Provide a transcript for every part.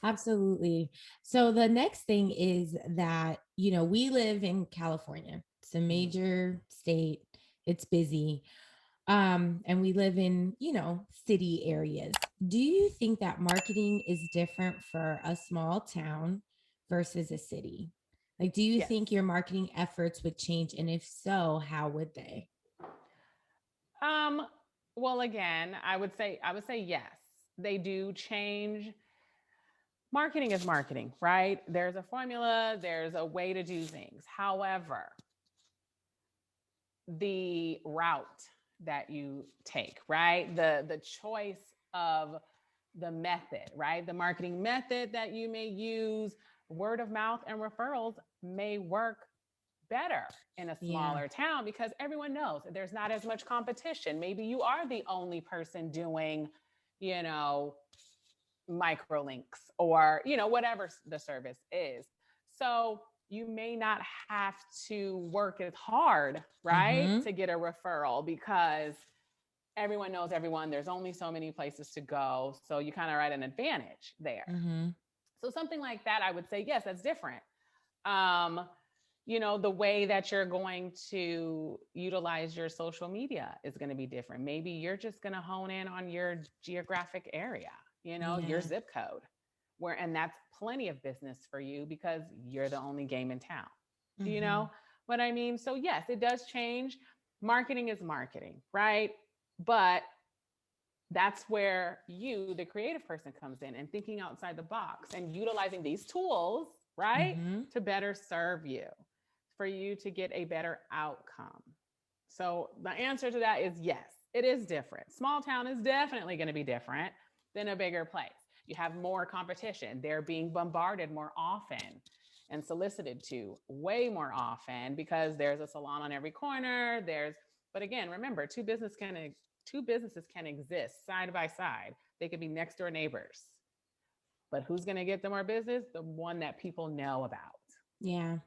Absolutely. So the next thing is that, we live in California. It's a Mhm. major state. It's busy. And we live in, city areas. Do you think that marketing is different for a small town versus a city? Like, do you Yes. think your marketing efforts would change? And if so, how would they? Um, well, again, I would say yes. They do change. Marketing is marketing, right? There's a formula, there's a way to do things. However, the route that you take, right? The choice of the method, right? The marketing method that you may use, word of mouth and referrals may work better in a Yeah. smaller town because everyone knows there's not as much competition. Maybe you are the only person doing, you know, microlinks or, whatever the service is. So you may not have to work as hard, right, Mm-hmm. to get a referral because everyone knows everyone. There's only so many places to go. So you kind of are at an advantage there. Mm-hmm. So something like that, I would say, yes, that's different. Um, the way that you're going to utilize your social media is going to be different. Maybe you're just going to hone in on your geographic area, your Yeah. zip code, and that's plenty of business for you because you're the only game in town. Do you Mm-hmm. know what I mean? So, yes, it does change. Marketing is marketing, right? But that's where you, the creative person, comes in and thinking outside the box and utilizing these tools, right, Mm-hmm. to better serve you, for you to get a better outcome. So the answer to that is yes, it is different. Small town is definitely going to be different than a bigger place. You have more competition. They're being bombarded more often and solicited to way more often because there's a salon on every corner. But again, remember, two businesses can exist side by side. They could be next door neighbors. But who's going to get the more business? The one that people know about. Yeah.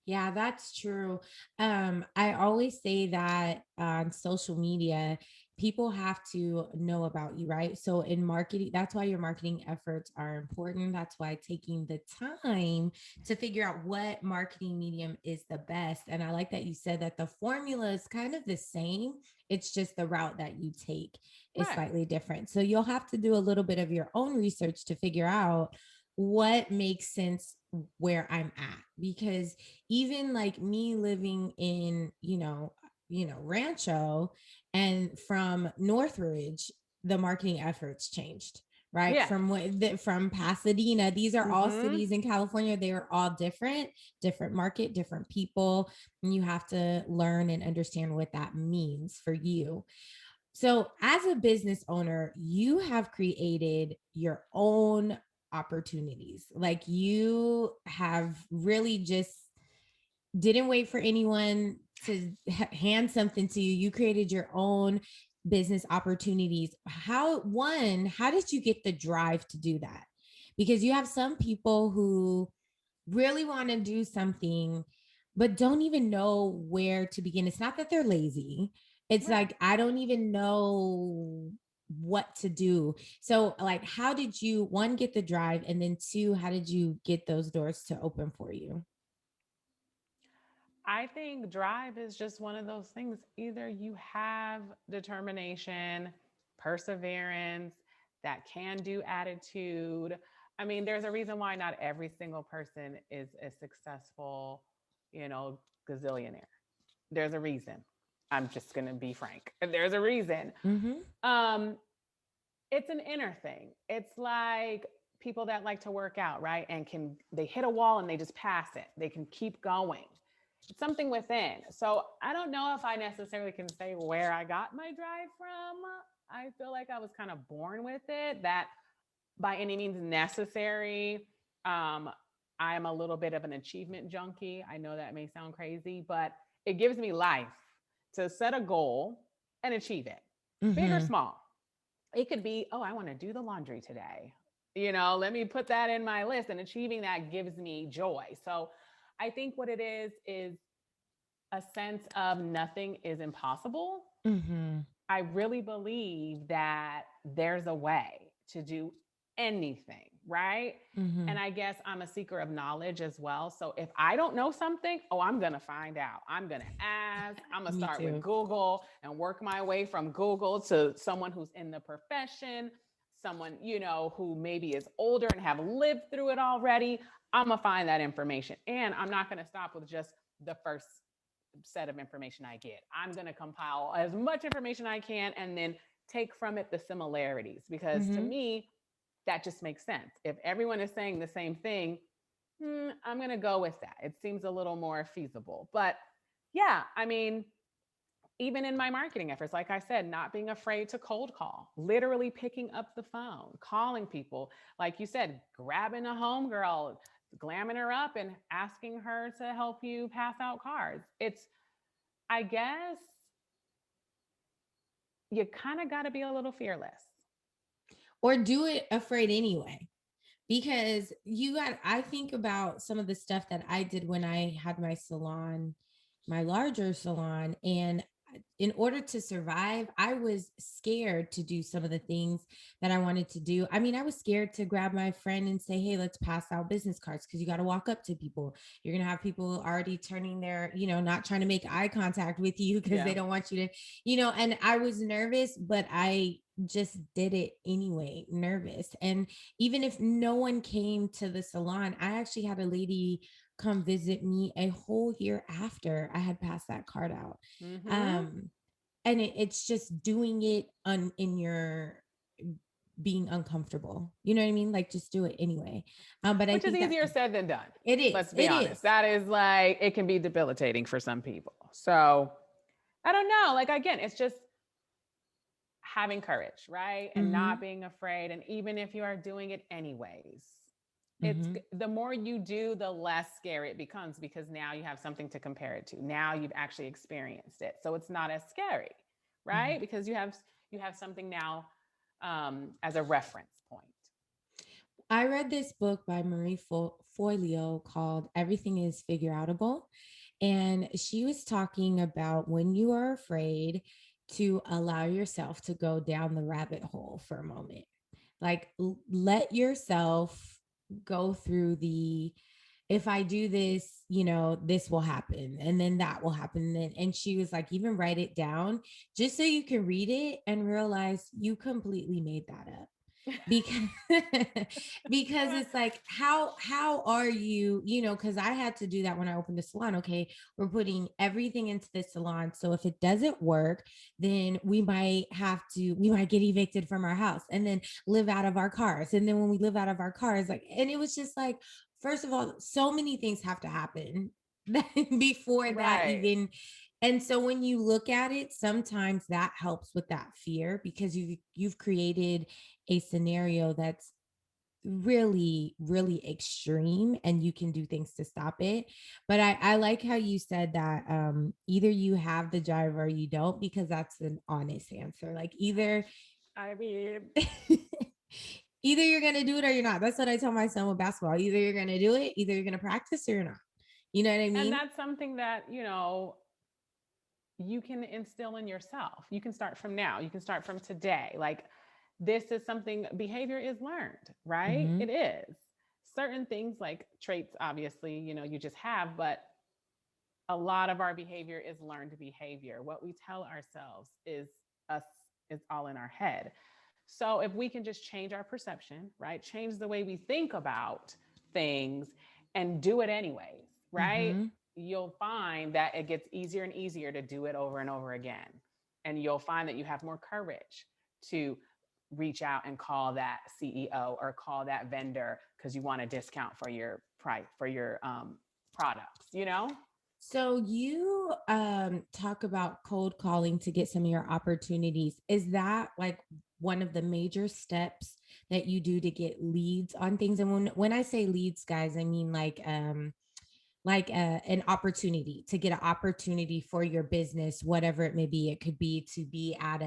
Yeah, that's true. I always say that on social media, people have to know about you, right? So in marketing, that's why your marketing efforts are important. That's why taking the time to figure out what marketing medium is the best. And I like that you said that the formula is kind of the same. It's just the route that you take is Right. slightly different. So you'll have to do a little bit of your own research to figure out what makes sense where I'm at, because even like me living in, Rancho, and from Northridge, the marketing efforts changed, right? Yeah. From Pasadena, these are all Mm-hmm. cities in California. They are all different market, different people, and you have to learn and understand what that means for you. So, as a business owner, you have created your own opportunities. Like, you have really just didn't wait for anyone to hand something to you. You created your own business opportunities. How did you get the drive to do that? Because you have some people who really want to do something but don't even know where to begin. It's not that they're lazy. It's Right. like I don't even know what to do. So like how did you one get the drive, and then two, how did you get those doors to open for you? I think drive is just one of those things. Either you have determination, perseverance, that can do attitude. I mean, there's a reason why not every single person is a successful, gazillionaire. There's a reason. I'm just going to be frank. There's a reason. Mhm. Um, it's an inner thing. It's like people that like to work out, right? And they hit a wall and they just pass it. They can keep going. It's something within. So I don't know if I necessarily can say where I got my drive from. I feel like I was kind of born with it. That by any means necessary. Um, I am a little bit of an achievement junkie. I know that may sound crazy, but it gives me life to set a goal and achieve it, big or Mhm. small. It could be, oh, I want to do the laundry today. Let me put that in my list, and achieving that gives me joy. So I think what it is a sense of nothing is impossible. Mhm. I really believe that there's a way to do anything. right? And Mhm. I guess I'm a seeker of knowledge as well. So if I don't know something, oh, I'm going to find out. I'm going to ask. I'm going to Me start with too. Google and work my way from Google to someone who's in the profession, someone, who maybe is older and have lived through it already. I'm going to find that information. And I'm not going to stop with just the first set of information I get. I'm going to compile as much information I can and then take from it the similarities, because to Mhm. me, that just makes sense. If everyone is saying the same thing, I'm going to go with that. It seems a little more feasible. But yeah, I mean, even in my marketing efforts, like I said, not being afraid to cold call, literally picking up the phone, calling people, like you said, grabbing a homegirl, glamming her up and asking her to help you pass out cards. I guess you kind of got to be a little fearless. Or do it afraid anyway. Because I think about some of the stuff that I did when I had my salon, my larger salon, and in order to survive, I was scared to do some of the things that I wanted to do. I mean, I was scared to grab my friend and say, "Hey, let's pass out business cards," because you got to walk up to people. You're going to have people already turning their, not trying to make eye contact with you because Yeah. they don't want you to, and I was nervous, but I just did it anyway, nervous. And even if no one came to the salon, I actually had a lady come visit me a whole year after I had passed that card out. Mm-hmm. Um, and it's just doing it in your being uncomfortable. You know what I mean? Like just do it anyway. But I Which is think that easier said than done. it is. Let's be It honest. is. That is like, it can be debilitating for some people. So I don't know. Like, again, it's just having courage, right? And not Mm-hmm. being afraid. And even if you are doing it anyways, it's Mm-hmm. the more you do, the less scary it becomes, because now you have something to compare it to. Now you've actually experienced it. So it's not as scary, Mm-hmm. right? Because you have something now, as a reference point. I read this book by Marie Forleo called Everything is Figure Outable. And she was talking about when you are afraid to allow yourself to go down the rabbit hole for a moment. Like let yourself go through the if I do this, this will happen and then that will happen. And she was like, even write it down just so you can read it and realize you completely made that up because because it's like how are you, because I had to do that when I opened the salon. Okay, we're putting everything into the salon, so if it doesn't work, then we might get evicted from our house and then live out of our cars, and then when we live out of our cars, like, and it was just like, first of all, so many things have to happen before that Right. even. And so when you look at it, sometimes that helps with that fear because you've created a scenario that's really, really extreme and you can do things to stop it. But I like how you said that either you have the drive or you don't, because that's an honest answer. Like either I mean, either you're gonna do it or you're not. That's what I tell my son with basketball. Either you're gonna do it, either you're gonna practice or you're not. You know what I and mean? that's something that, you can instill in yourself. You can start from now. You can start from today. Like, this is something, behavior is learned, right? Mm-hmm. It is. Certain things like traits, obviously, you just have, but a lot of our behavior is learned behavior. What we tell ourselves us is all in our head. So if we can just change our perception, right? Change the way we think about things and do it anyways, right? Mm-hmm. You'll find that it gets easier and easier to do it over and over again. And you'll find that you have more courage to reach out and call that CEO or call that vendor because you want a discount for your price for your products. So you talk about cold calling to get some of your opportunities. Is that like one of the major steps that you do to get leads on things? And when I say leads, guys, I mean an opportunity to get an opportunity for your business, whatever it may be. It could be to be at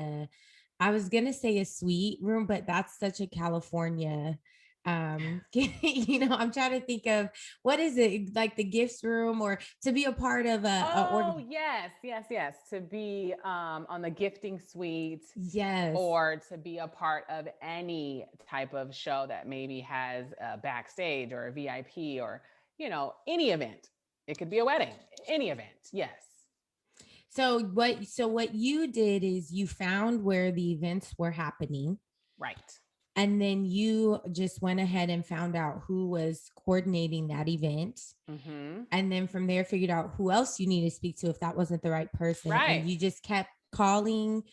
I was gonna say a suite room, but that's such a California I'm trying to think of what is it, like the gifts room, or to be a part of Oh, yes, yes, yes. To be on the gifting suite yes. or to be a part of any type of show that maybe has a backstage or a VIP or, any event. It could be a wedding, any event. Yes. So what you did is you found where the events were happening, Right. and then you just went ahead and found out who was coordinating that event. Mm-hmm. And then from there, figured out who else you need to speak to if that wasn't the right person. And Right. you just kept calling.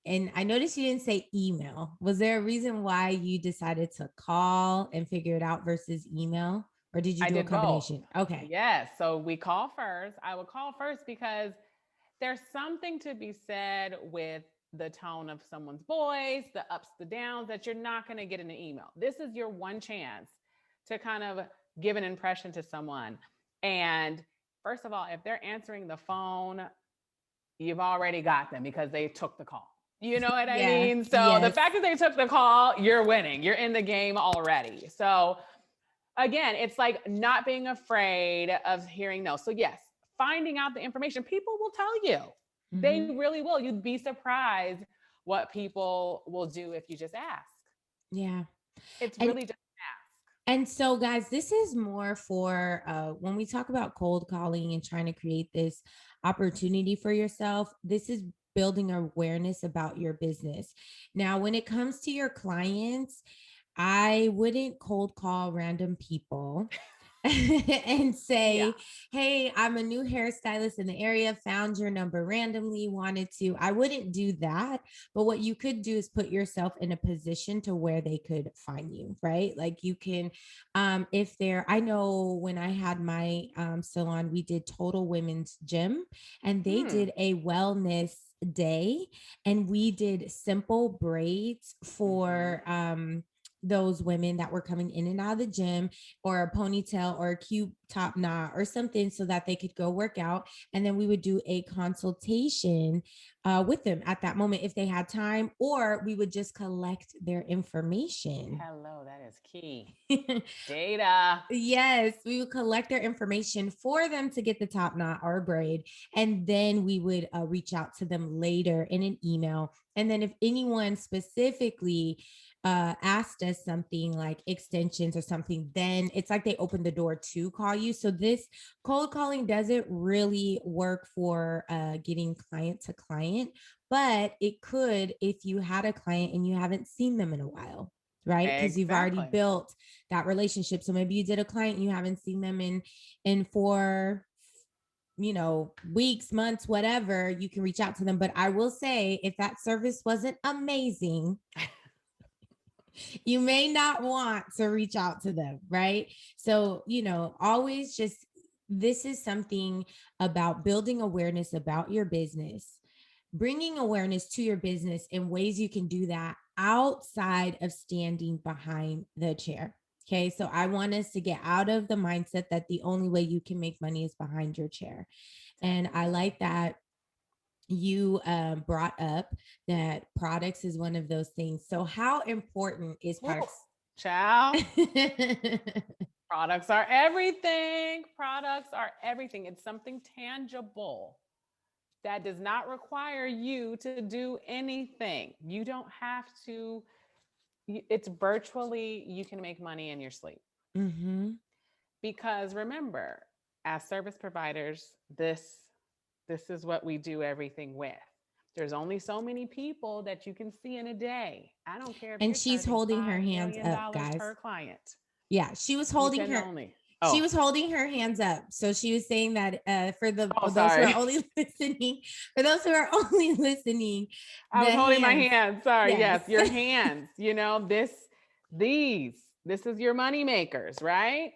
And I noticed you didn't say email. Was there a reason why you decided to call and figure it out versus email? Or did you I do a did both. combination? Okay. Yes. So we call first. I would call first because there's something to be said with the tone of someone's voice, the ups, the downs that you're not going to get in an email. This is your one chance to kind of give an impression to someone. And first of all, if they're answering the phone, you've already got them because they took the call. You know what I Yeah. mean? So the Yes. fact that they took the call, you're winning. You're in the game already. So again, it's like not being afraid of hearing no. So yes, finding out the information, people will tell you. They Mm-hmm. really will. You'd be surprised what people will do if you just ask. Yeah. It's And really just ask. And so, guys, this is more for when we talk about cold calling and trying to create this opportunity for yourself. This is building awareness about your business. Now, when it comes to your clients, I wouldn't cold call random people and Yeah. say, "Hey, I'm a new hairstylist in the area, found your number randomly, wanted to." I wouldn't do that. But what you could do is put yourself in a position to where they could find you, right? Like you can, if they're, I know when I had my salon, we did total women's gym, and they Hmm. did a wellness day, and we did simple braids Mm-hmm. for those women that were coming in and out of the gym, or a ponytail or a cute top knot or something, so that they could go work out. And then we would do a consultation with them at that moment if they had time, or we would just collect their information. Hello, that is key. Data. Yes, we would collect their information for them to get the top knot or braid. And then we would reach out to them later in an email. And then if anyone specifically asked us something like extensions or something, then it's like they opened the door to call you. So this cold calling doesn't really work for getting client to client, but it could if you had a client and you haven't seen them in a while, right? Because you've already Exactly. built that relationship. So maybe you did a client and you haven't seen them in for weeks, months, whatever. You can reach out to them. But I will say, if that service wasn't amazing, you may not want to reach out to them, right? So, always just, this is something about building awareness about your business, bringing awareness to your business in ways you can do that outside of standing behind the chair. Okay, so I want us to get out of the mindset that the only way you can make money is behind your chair. And I Definitely. like that you brought up that products is one of those things. So, how important is Woo. products? Ciao. Products are everything. Products are everything. It's something tangible that does not require you to do anything. You don't have to, it's virtually, you can make money in your sleep. Mm-hmm. Because remember, as service providers, this is what we do everything with. There's only so many people that you can see in a day. I don't care if And you're she's charging holding her $5 hands million up, guys. per client. Yeah, she was You holding can her. only, She oh, was holding her hands up. So she was saying that oh, for those who are sorry. only listening, for those who are only listening, I the was holding my hands. hands. Sorry. Yes. Yes, your hands. This is your money makers, right?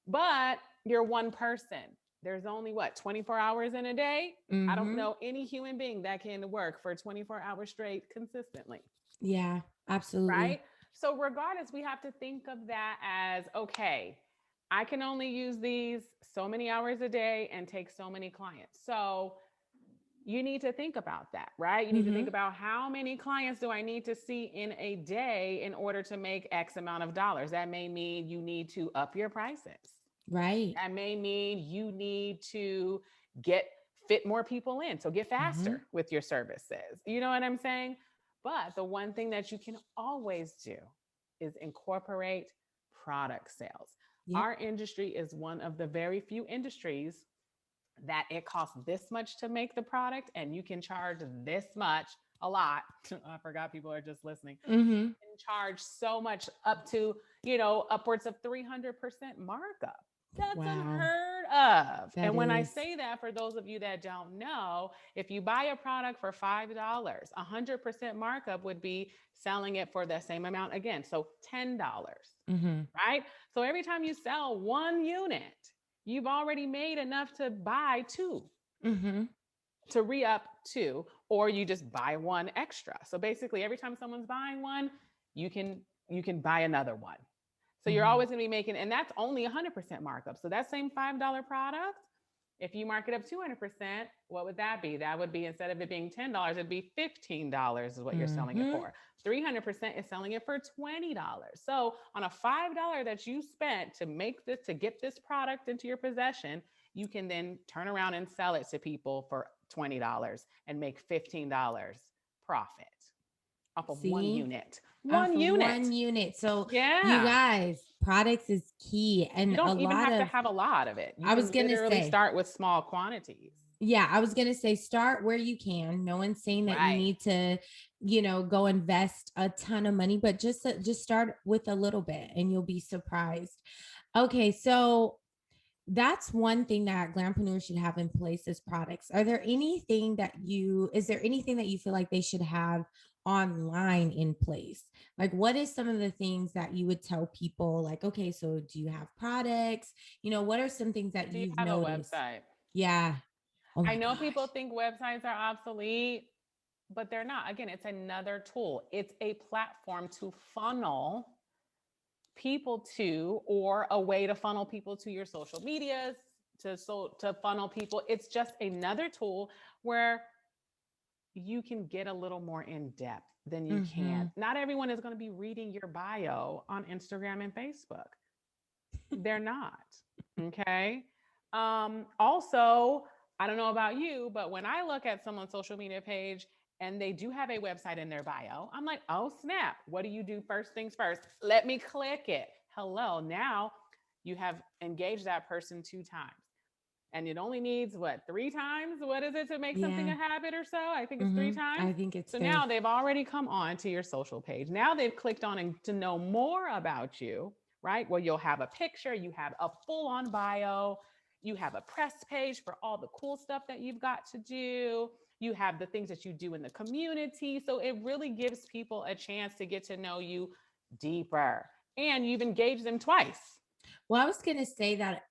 But you're one person. There's only what, 24 hours in a day? I don't Mm-hmm. know any human being that can work for 24 hours straight consistently, Yeah, absolutely. right? So, regardless, we have to think of that as okay, I can only use these so many hours a day and take so many clients. So, you need to think about that, right? You need to think about how many clients do I need to see in a day in order to make X amount of dollars. That may mean you need to up your prices. Right. That may mean you need to get fit more people in. So get Hmm. faster with your services. You know what I'm saying? But the one thing that you can always do is incorporate product sales. Yep. Our industry is one of the very few industries that it costs this much to make the product and you can charge this much, a lot. I forgot people are just listening. Hmm. And charge so much up to, upwards of 300% markup. That's Wow. unheard of. That And when I is. say that, for those of you that don't know, if you buy a product for $5, 100% markup would be selling it for the same amount again. So $10, Hmm. right? So every time you sell one unit, you've already made enough to buy two, Hmm. to re-up two, or you just buy one extra. So basically every time someone's buying one, you can you can buy another one. So you're Hmm. always going to be making, and that's only 100% markup. So that same $5 product, if you mark it up 200%, what would that be? That would be, instead of it being $10, it'd be $15 is what you're selling it Hmm. for. 300% is selling it for $20. So on a $5 that you spent to make this, to get this product into your possession, you can then turn around and sell it to people for $20 and make $15 profit off of one See, unit. off One of unit. one unit. So, you Yeah. guys, products is key. You And a don't even lot have to of, have a lot of it. You I was can going to literally say, start with small quantities. yeah, I was going to say, start where you can. No one's saying that you Right. need to, go invest a ton of money, but just start with a little bit and you'll be surprised. Okay. So, that's one thing that glampreneurs should have in place as products. Is there anything that you feel like they should have online in place? Like, what is some of the things that you would tell people, like, okay, so do you have products? What are some things that Do you you've have a noticed? website? Yeah. Oh I my know people gosh. think websites are obsolete, but they're not. Again, it's another tool, it's a platform to funnel people to, or a way to funnel people to your social medias, to funnel people. It's just another tool where you can get a little more in depth than you can. Mm-hmm. Not everyone is going to be reading your bio on Instagram and Facebook. They're not. Okay. Also, I don't know about you, but when I look at someone's social media page and they do have a website in their bio, I'm like, oh snap, what do you do first things first? Let me click it. Hello. Now you have engaged that person 2 times. And it only needs what, 3 times? What is it to make something Yeah. a habit or so? I think it's three Mm-hmm. times. I think it's So three. now they've already come on to your social page. Now they've clicked on and to know more about you, right? Well, you'll have a picture, you have a full on bio, you have a press page for all the cool stuff that you've got to do. You have the things that you do in the community. So it really gives people a chance to get to know you deeper. And you've engaged them twice. Well, I was going to say that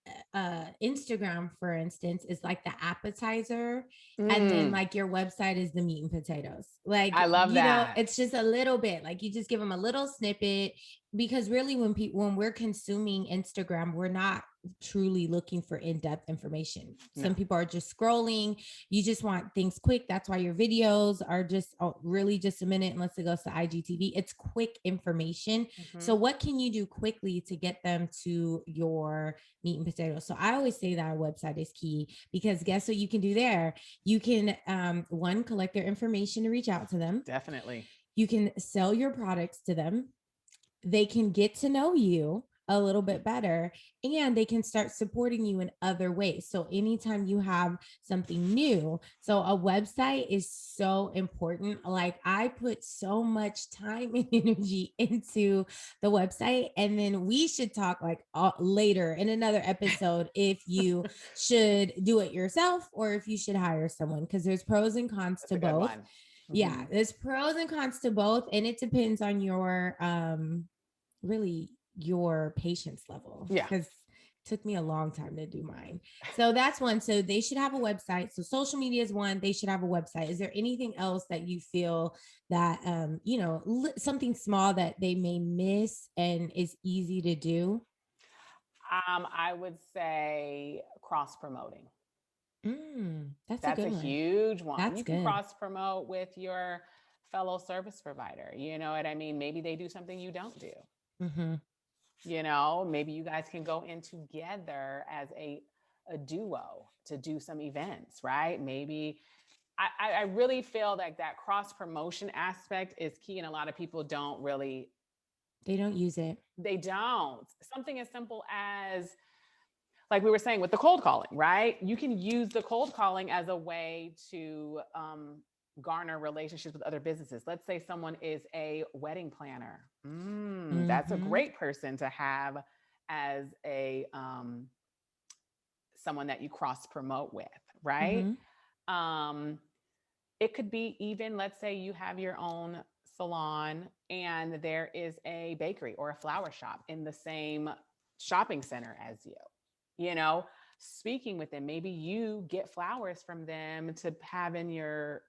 Instagram, for instance, is like the appetizer. And then, Mm, like, your website is the meat and potatoes. Like, I love that. it's just a little bit. Like, you just give them a little snippet, because really, when we're consuming Instagram, we're not truly looking for in-depth information. No. Some people are just scrolling. You just want things quick. That's why your videos are just really just a minute, unless it goes to IGTV. It's quick information. Mm-hmm. So what can you do quickly to get them to your meat and potatoes? So I always say that our website is key, because guess what you can do there? You can one, collect their information to reach out to them. Definitely. You can sell your products to them. They can get to know you a little bit better, and they can start supporting you in other ways. So anytime you have something new, so a website is so important. Like, I put so much time and energy into the website, and then we should talk like later in another episode if you should do it yourself or if you should hire someone, because there's pros and cons That's to a good both. one. Yeah, Mm-hmm. there's pros and cons to both, and it depends on your really your patience level, Yeah. because it took me a long time to do mine. So that's one. So they should have a website. So social media is one. They should have a website. Is there anything else that you feel that something small that they may miss and is easy to do? I would say cross promoting. That's a That's a good one. huge one. That's You can good. cross promote with your fellow service provider. You know what I mean? Maybe they do something you don't do. Mm-hmm. Maybe you guys can go in together as a duo to do some events, right? Maybe I really feel like that cross promotion aspect is key, and a lot of people don't really, They don't use it. they don't. Something as simple as, like we were saying with the cold calling, right? You can use the cold calling as a way to garner relationships with other businesses. Let's say someone is a wedding planner. That's a Mm-hmm. great person to have as a someone that you cross promote with, right? Mm-hmm. Um, it could be even, let's say you have your own salon and there is a bakery or a flower shop in the same shopping center as you. You know, speaking with them, maybe you get flowers from them to have in your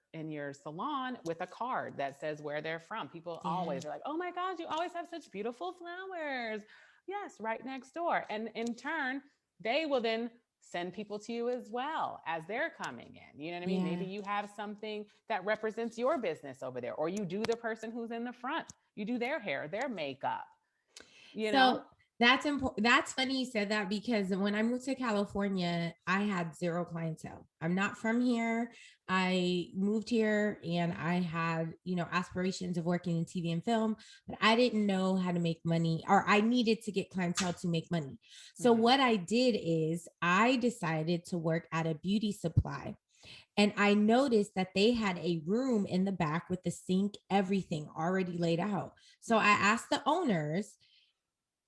salon with a card that says where they're from. People Yeah. always are like, "Oh my gosh, you always have such beautiful flowers." Yes, right next door. And in turn, they will then send people to you as well as they're coming in. You know what I mean? Yeah. Maybe you have something that represents your business over there, or you do the person who's in the front, you do their hair, their makeup, you know? So that's important. That's funny you said that because when I moved to California, I had zero clientele. I'm not from here. I moved here and I had, aspirations of working in TV and film, but I didn't know how to make money or I needed to get clientele to make money. So Mm-hmm. what I did is I decided to work at a beauty supply. And I noticed that they had a room in the back with the sink, everything already laid out. So I Mm-hmm. asked the owners,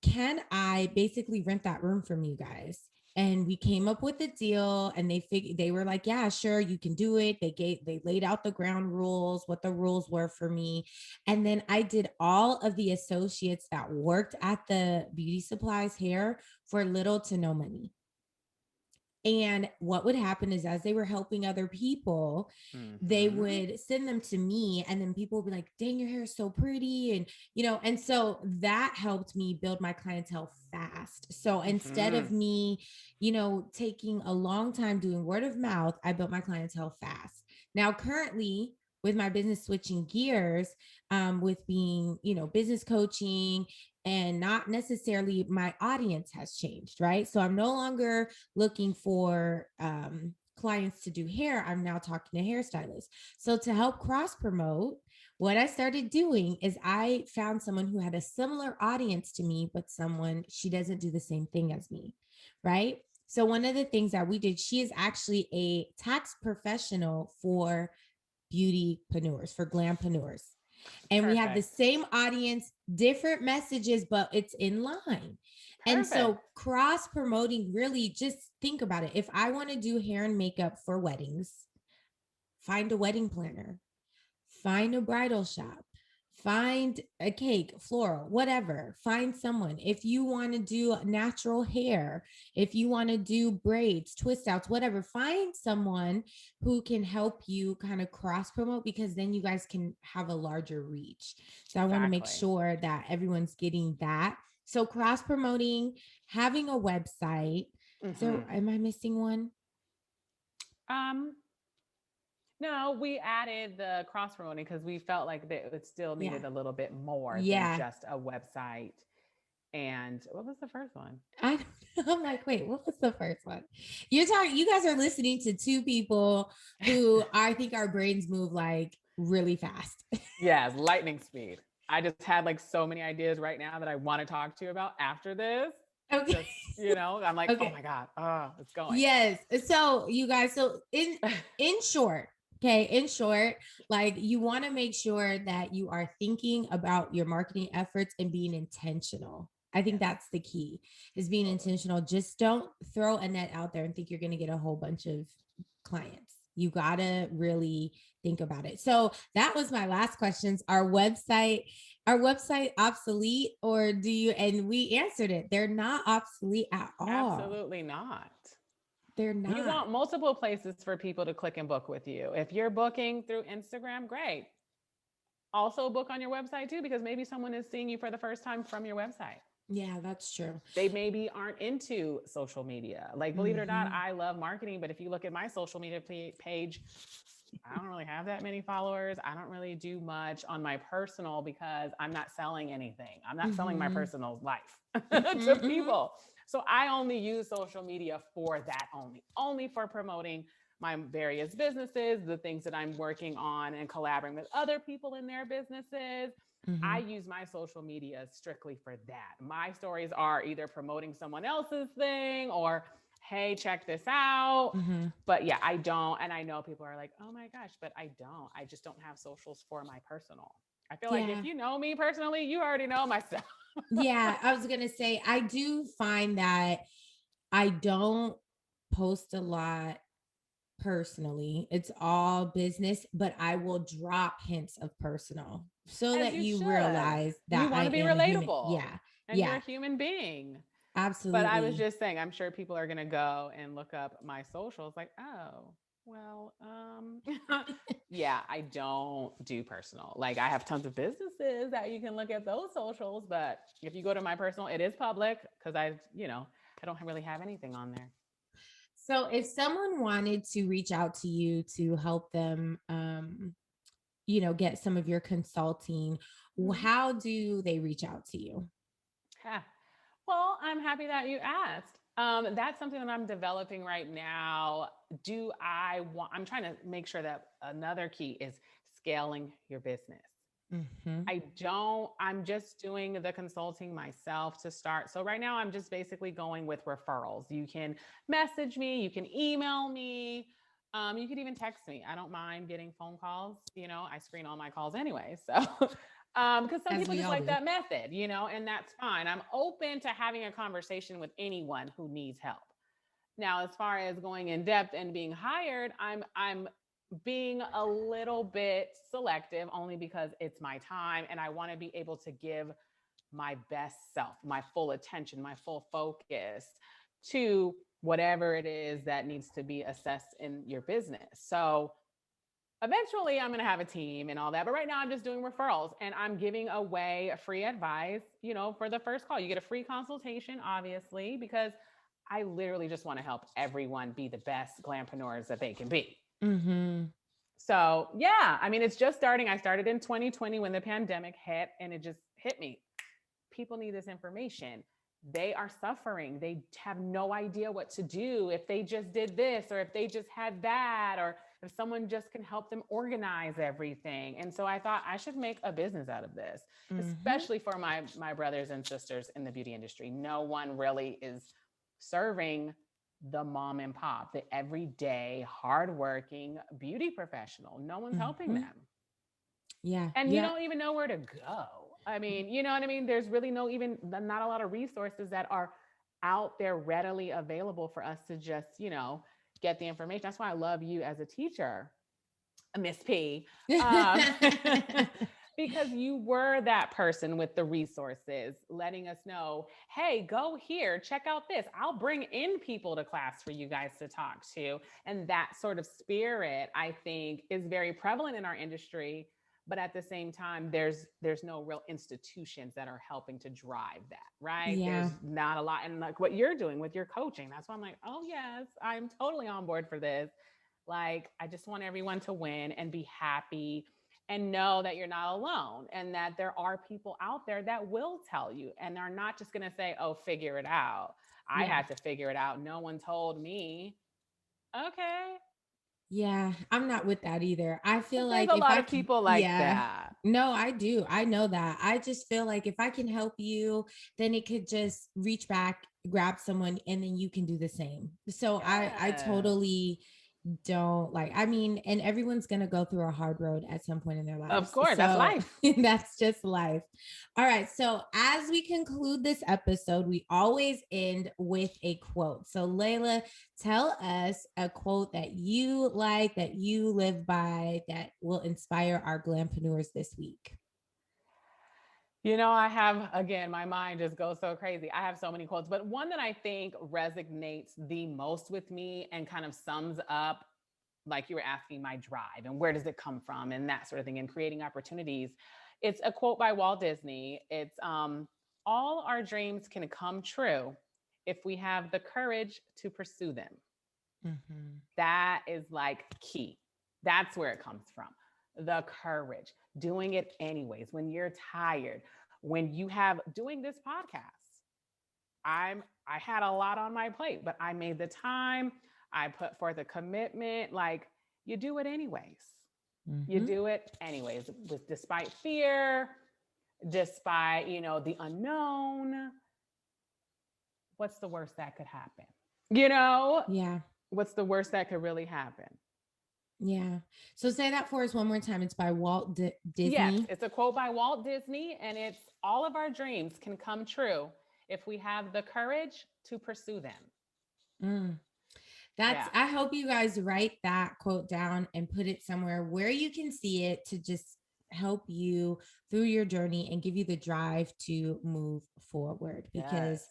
can I basically rent that room from you guys? And we came up with a deal and they were like, yeah, sure, you can do it. They laid out the ground rules, what the rules were for me. And then I did all of the associates that worked at the beauty supplies hair for little to no money. And what would happen is, as they were helping other people, they Mm-hmm. would send them to me, and then people would be like, dang, your hair is so pretty. And so that helped me build my clientele fast. So instead Mm-hmm. of me, taking a long time doing word of mouth, I built my clientele fast. Now, currently, with my business switching gears, with being, business coaching and not necessarily my audience has changed, right? So I'm no longer looking for clients to do hair. I'm now talking to hairstylists. So to help cross promote, what I started doing is I found someone who had a similar audience to me, but someone she doesn't do the same thing as me, right? So one of the things that we did, she is actually a tax professional for beautypreneurs, for glampreneurs. And we have the Perfect. same audience, different messages, but it's in line. And Perfect. so cross promoting, really just think about it. If I want to do hair and makeup for weddings, find a wedding planner, find a bridal shop, find a cake, floral, whatever. Find someone. If you want to do natural hair, if you want to do braids, twist outs, whatever, find someone who can help you kind of cross promote because then you guys can have a larger reach. So I want to make Exactly. sure that everyone's getting that. So cross promoting, having a website. Mm-hmm. So am I missing one? Um, no, we added the cross promoting because we felt like that it still Yeah. needed a little bit more than Yeah. just a website. And what was the first one? I I'm like, wait, what was the first one? You guys are listening to two people who I think our brains move like really fast. Yes, lightning speed. I just had like so many ideas right now that I want to talk to you about after this. Okay. Just, I'm like, oh Okay. my God, oh, it's going. Yes. So you guys, so in short, okay, in short, like you want to make sure that you are thinking about your marketing efforts and being intentional. I think Yes, that's the key is being totally. intentional. Just don't throw a net out there and think you're going to get a whole bunch of clients. You got to really think about it. So that was my last questions. Our website obsolete or do you, and we answered it. They're not obsolete at all. Absolutely not. They're You not. want multiple places for people to click and book with you. If you're booking through Instagram, great. Also book on your website too, because maybe someone is seeing you for the first time from your website. Yeah, that's true. They maybe aren't into social media. Like, believe it or not, Hmm. I love marketing, but if you look at my social media page, I don't really have that many followers. I don't really do much on my personal because I'm not selling anything. I'm not selling my Hmm. personal life Hmm. to Hmm. people. So I only use social media for that only for promoting my various businesses, the things that I'm working on and collaborating with other people in their businesses. I Hmm. use my social media strictly for that. My stories are either promoting someone else's thing or, hey, check this out. Hmm. But yeah, I don't. And I know people are like, oh my gosh, but I don't. I just don't have socials for my personal. I feel like if Yeah. you know me personally, you already know my stuff. Yeah, I was gonna say I do find that I don't post a lot personally. It's all business, but I will drop hints of personal so As that you you should. realize You that I want to be am a human. relatable Yeah. and you're Yeah. a human being. But I was Absolutely. just saying, I'm sure people are going to go and look up my socials like, oh, well, yeah, I don't do personal. Like, I have tons of businesses that you can look at those socials, but if you go to my personal, it is public because I don't really have anything on there. So if someone wanted to reach out to you to help them get some of your consulting, Mhm. how do they reach out to you? Yeah. Well, I'm happy that you asked. That's something that I'm developing right now. I'm trying to make sure that another key is scaling your business. Mhm. I'm just doing the consulting myself to start. So right now I'm just basically going with referrals. You can message me, you can email me, you could even text me. I don't mind getting phone calls. I screen all my calls anyway. So because some As people we just all like do. that method, and that's fine. I'm open to having a conversation with anyone who needs help. Now, as far as going in depth and being hired, I'm being a little bit selective only because it's my time and I want to be able to give my best self, my full attention, my full focus to whatever it is that needs to be assessed in your business. So, eventually I'm going to have a team and all that, but right now I'm just doing referrals and I'm giving away free advice, for the first call. You get a free consultation, obviously, because I literally just want to help everyone be the best glampreneurs that they can be. Mhm. So, yeah, I mean, it's just starting. I started in 2020 when the pandemic hit, and it just hit me. People need this information. They are suffering. They have no idea what to do if they just did this or if they just had that or if someone just can help them organize everything. And so I thought I should make a business out of this, Mhm. especially for my brothers and sisters in the beauty industry. No one really is serving the mom and pop, the everyday hardworking beauty professional. No one's helping Mhm. them. Yeah. And you Yeah. don't even know where to go. I mean, you know what I mean? There's really not a lot of resources that are out there readily available for us to just, get the information. That's why I love you as a teacher, Miss P. Um, because you were that person with the resources, letting us know, hey, go here, check out this. I'll bring in people to class for you guys to talk to. And that sort of spirit, I think, is very prevalent in our industry. But at the same time, there's no real institutions that are helping to drive that, right? Yeah. There's not a lot. And like what you're doing with your coaching, that's why I'm like, oh yes, I'm totally on board for this. Like, I just want everyone to win and be happy and know that you're not alone and that there are people out there that will tell you and are not just going to say, oh, figure it out. I Yeah. had to figure it out. No one told me. Okay. Yeah, I'm not with that either. I But feel there's like a if lot I of can, people like yeah. that. No, I do. I know that. I just feel like if I can help you, then it could just reach back, grab someone, and then you can do the same. So I Yes. totally don't like, I mean, and everyone's going to go through a hard road at some point in their Of lives. course. That's So life. that's just life. All right. So as we conclude this episode, we always end with a quote. So Layla, tell us a quote that you like, that you live by, that will inspire our glampreneurs this week. I have, again, my mind just goes so crazy. I have so many quotes, but one that I think resonates the most with me and kind of sums up, like you were asking, my drive and where does it come from and that sort of thing and creating opportunities. It's a quote by Walt Disney. It's all our dreams can come true if we have the courage to pursue them. Mhm. That is like key. That's where it comes from. The courage, doing it anyways, when you're tired, when you have doing this podcast. I had a lot on my plate, but I made the time. I put forth a commitment. Like, you do it anyways. You Mhm. do it anyways, with despite fear, despite, the unknown. What's the worst that could happen? You know, Yeah. what's the worst that could really happen? Yeah. So say that for us one more time. It's by Yes, Disney. it's a quote by Walt Disney, and it's all of our dreams can come true if we have the courage to pursue them. Mm. Yeah. I hope you guys write that quote down and put it somewhere where you can see it to just help you through your journey and give you the drive to move forward, Yes. because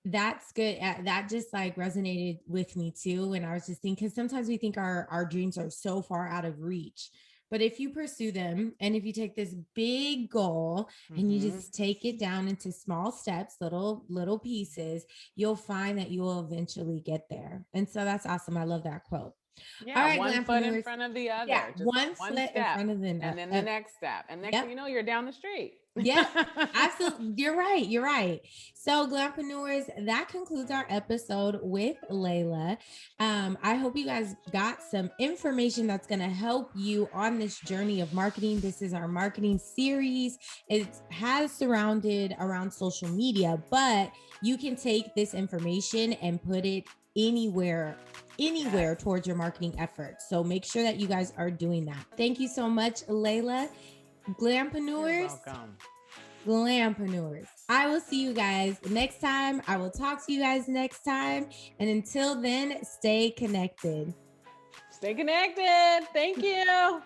that's good. That just like resonated with me too. And I was just thinking, because sometimes we think our dreams are so far out of reach. But if you pursue them and if you take this big goal and you Mm-hmm. just take it down into small steps, little pieces, you'll find that you will eventually get there. And so that's awesome. I love that quote. All Yeah, right, one foot in Glampreneurs. front of the Yeah, other, just one one foot in step, front of and then the next step. And next thing Yep. you know, you're down the street. Yep. Absolutely. You're right. You're right. So, Glampreneurs, that concludes our episode with Layla. I hope you guys got some information that's going to help you on this journey of marketing. This is our marketing series. It has surrounded around social media, but you can take this information and put it anywhere towards your marketing efforts. So make sure that you guys are doing that. Thank you so much, Layla. Glampreneurs. You're welcome. Glampreneurs. I will see you guys next time. I will talk to you guys next time. And until then, stay connected. Stay connected. Thank you.